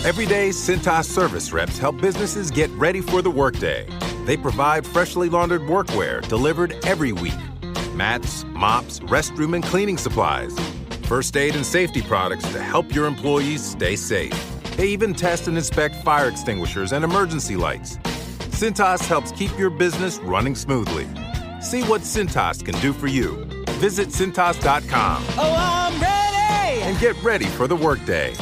Every day, Cintas service reps help businesses get ready for the workday. They provide freshly laundered workwear delivered every week. Mats, mops, restroom and cleaning supplies. First aid and safety products to help your employees stay safe. They even test and inspect fire extinguishers and emergency lights. Cintas helps keep your business running smoothly. See what Cintas can do for you. Visit Cintas.com. Oh, I'm ready! And get ready for the workday.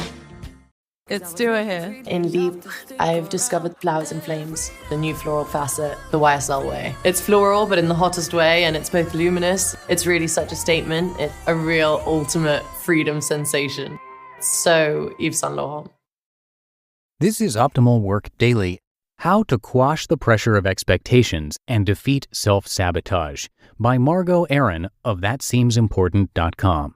It's Stuart here. In Veep, I've discovered Flowers and Flames, the new floral facet, the YSL way. It's floral, but in the hottest way, and it's both luminous. It's really such a statement. It's a real ultimate freedom sensation. So, Yves Saint Laurent. This is Optimal Work Daily. How to Quash the Pressure of Expectations and Defeat Self-Sabotage by Margo Aaron of ThatSeemsImportant.com.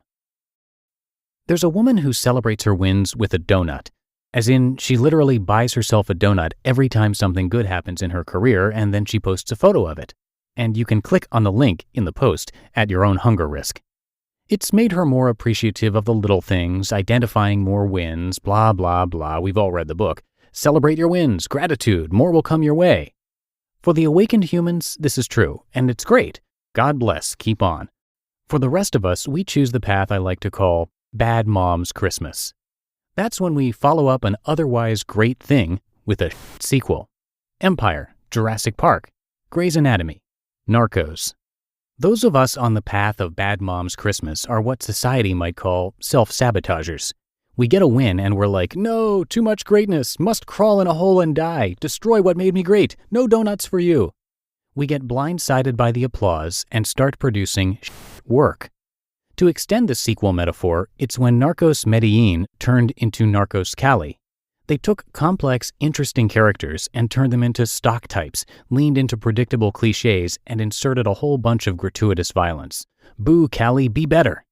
There's a woman who celebrates her wins with a donut. As in, she literally buys herself a donut every time something good happens in her career, and then she posts a photo of it. And you can click on the link in the post at your own hunger risk. It's made her more appreciative of the little things, identifying more wins, blah, blah, blah. We've all read the book. Celebrate your wins, gratitude, more will come your way. For the awakened humans, this is true, and it's great. God bless, keep on. For the rest of us, we choose the path I like to call Bad Mom's Christmas. That's when we follow up an otherwise great thing with a sequel. Empire, Jurassic Park, Grey's Anatomy, Narcos. Those of us on the path of Bad Mom's Christmas are what society might call self-sabotagers. We get a win and we're like, no, too much greatness, must crawl in a hole and die, destroy what made me great, no donuts for you. We get blindsided by the applause and start producing work. To extend the sequel metaphor, it's when Narcos Medellin turned into Narcos Cali. They took complex, interesting characters and turned them into stock types, leaned into predictable cliches, and inserted a whole bunch of gratuitous violence. Boo, Cali, be better.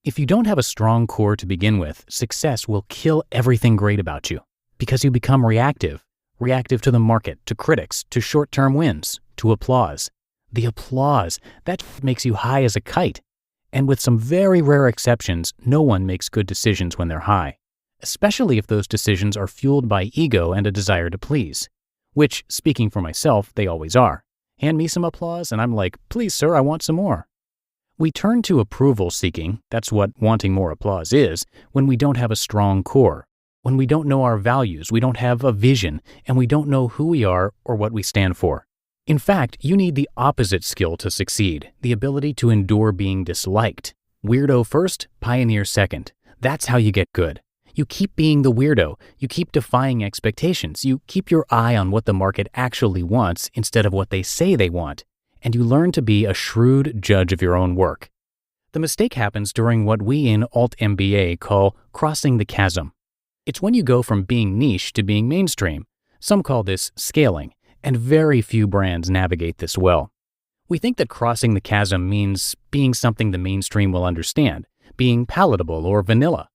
If you don't have a strong core to begin with, success will kill everything great about you, because you become reactive. Reactive to the market, to critics, to short-term wins, to applause. The applause, that makes you high as a kite. And with some very rare exceptions, no one makes good decisions when they're high, especially if those decisions are fueled by ego and a desire to please, which, speaking for myself, they always are. Hand me some applause, and I'm like, please, sir, I want some more. We turn to approval seeking, that's what wanting more applause is, when we don't have a strong core, when we don't know our values, we don't have a vision, and we don't know who we are or what we stand for. In fact, you need the opposite skill to succeed, the ability to endure being disliked. Weirdo first, pioneer second. That's how you get good. You keep being the weirdo. You keep defying expectations. You keep your eye on what the market actually wants instead of what they say they want. And you learn to be a shrewd judge of your own work. The mistake happens during what we in Alt-MBA call crossing the chasm. It's when you go from being niche to being mainstream. Some call this scaling. And very few brands navigate this well. We think that crossing the chasm means being something the mainstream will understand, being palatable or vanilla.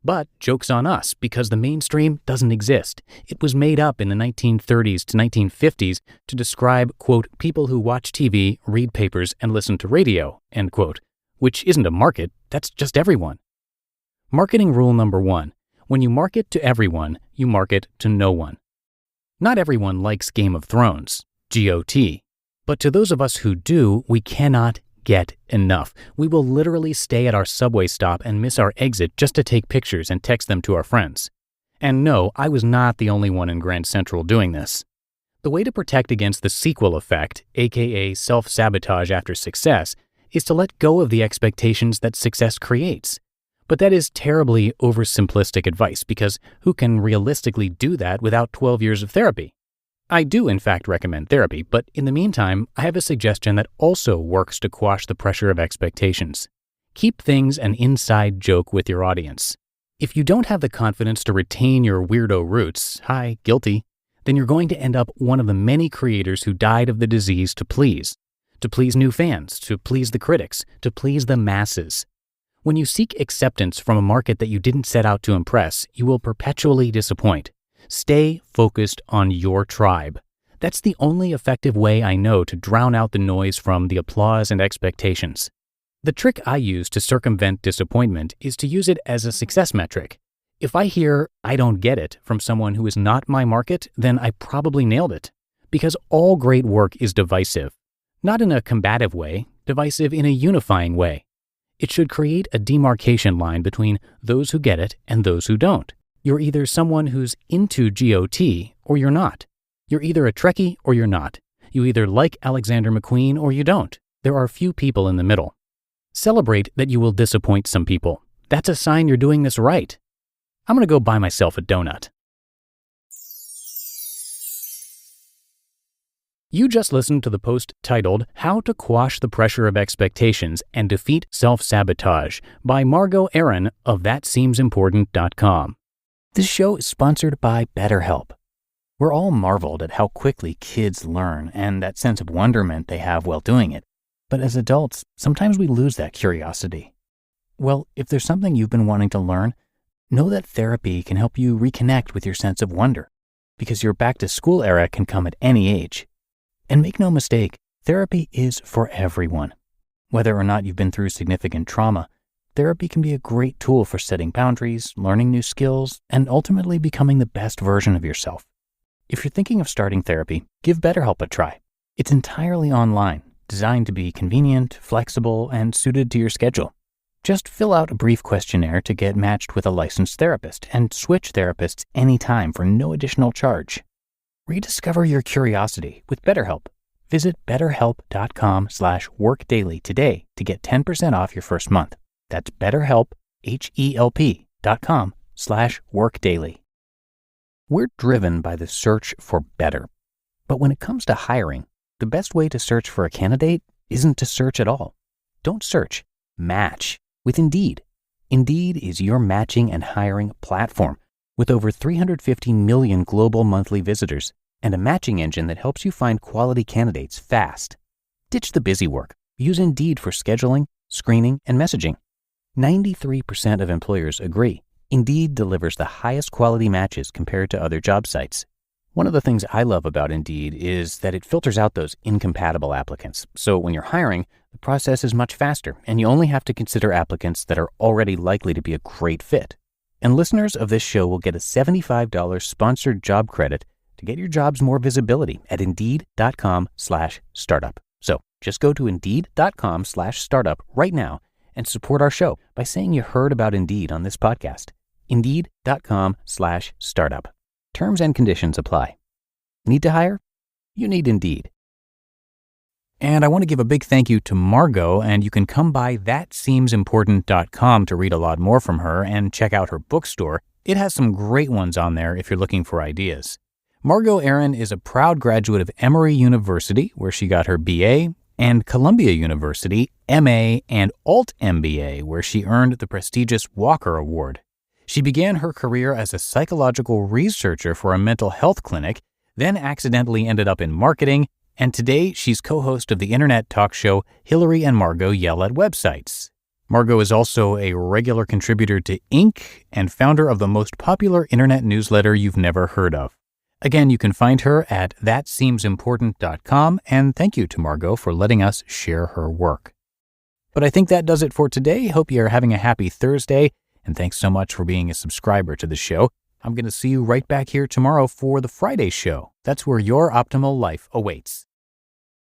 But joke's on us, because the mainstream doesn't exist. It was made up in the 1930s to 1950s to describe, quote, people who watch TV, read papers, and listen to radio, end quote, which isn't a market, that's just everyone. Marketing rule number 1, when you market to everyone, you market to no one. Not everyone likes Game of Thrones, GOT, but to those of us who do, we cannot get enough. We will literally stay at our subway stop and miss our exit just to take pictures and text them to our friends. And no, I was not the only one in Grand Central doing this. The way to protect against the sequel effect, aka self-sabotage after success, is to let go of the expectations that success creates. But that is terribly oversimplistic advice, because who can realistically do that without 12 years of therapy? I do, in fact, recommend therapy, but in the meantime, I have a suggestion that also works to quash the pressure of expectations. Keep things an inside joke with your audience. If you don't have the confidence to retain your weirdo roots, hi, guilty, then you're going to end up one of the many creators who died of the disease to please new fans, to please the critics, to please the masses. When you seek acceptance from a market that you didn't set out to impress, you will perpetually disappoint. Stay focused on your tribe. That's the only effective way I know to drown out the noise from the applause and expectations. The trick I use to circumvent disappointment is to use it as a success metric. If I hear "I don't get it" from someone who is not my market, then I probably nailed it. Because all great work is divisive. Not in a combative way, divisive in a unifying way. It should create a demarcation line between those who get it and those who don't. You're either someone who's into GOT or you're not. You're either a Trekkie or you're not. You either like Alexander McQueen or you don't. There are few people in the middle. Celebrate that you will disappoint some people. That's a sign you're doing this right. I'm going to go buy myself a donut. You just listened to the post titled "How to Quash the Pressure of Expectations and Defeat Self-Sabotage" by Margo Aaron of ThatSeemsImportant.com. This show is sponsored by BetterHelp. We're all marveled at how quickly kids learn and that sense of wonderment they have while doing it. But as adults, sometimes we lose that curiosity. Well, if there's something you've been wanting to learn, know that therapy can help you reconnect with your sense of wonder, because your back-to-school era can come at any age. And make no mistake, therapy is for everyone. Whether or not you've been through significant trauma, therapy can be a great tool for setting boundaries, learning new skills, and ultimately becoming the best version of yourself. If you're thinking of starting therapy, give BetterHelp a try. It's entirely online, designed to be convenient, flexible, and suited to your schedule. Just fill out a brief questionnaire to get matched with a licensed therapist and switch therapists anytime for no additional charge. Rediscover your curiosity with BetterHelp. Visit betterhelp.com/workdaily today to get 10% off your first month. That's BetterHelp, HELP.com/workdaily. We're driven by the search for better. But when it comes to hiring, the best way to search for a candidate isn't to search at all. Don't search, match with Indeed. Indeed is your matching and hiring platform with over 350 million global monthly visitors and a matching engine that helps you find quality candidates fast. Ditch the busy work. Use Indeed for scheduling, screening, and messaging. 93% of employers agree. Indeed delivers the highest quality matches compared to other job sites. One of the things I love about Indeed is that it filters out those incompatible applicants. So when you're hiring, the process is much faster, and you only have to consider applicants that are already likely to be a great fit. And listeners of this show will get a $75 sponsored job credit to get your jobs more visibility at Indeed.com/startup. So just go to Indeed.com/startup right now and support our show by saying you heard about Indeed on this podcast. Indeed.com/startup. Terms and conditions apply. Need to hire? You need Indeed. And I want to give a big thank you to Margo, and you can come by ThatSeemsImportant.com to read a lot more from her and check out her bookstore. It has some great ones on there if you're looking for ideas. Margo Aaron is a proud graduate of Emory University, where she got her BA, and Columbia University, MA, and Alt MBA, where she earned the prestigious Walker Award. She began her career as a psychological researcher for a mental health clinic, then accidentally ended up in marketing, and today she's co-host of the internet talk show Hillary and Margo Yell at Websites. Margo is also a regular contributor to Inc. and founder of the most popular internet newsletter you've never heard of. Again, you can find her at ThatSeemsImportant.com, and thank you to Margo for letting us share her work. But I think that does it for today. Hope you're having a happy Thursday, and thanks so much for being a subscriber to the show. I'm going to see you right back here tomorrow for the Friday show. That's where your optimal life awaits.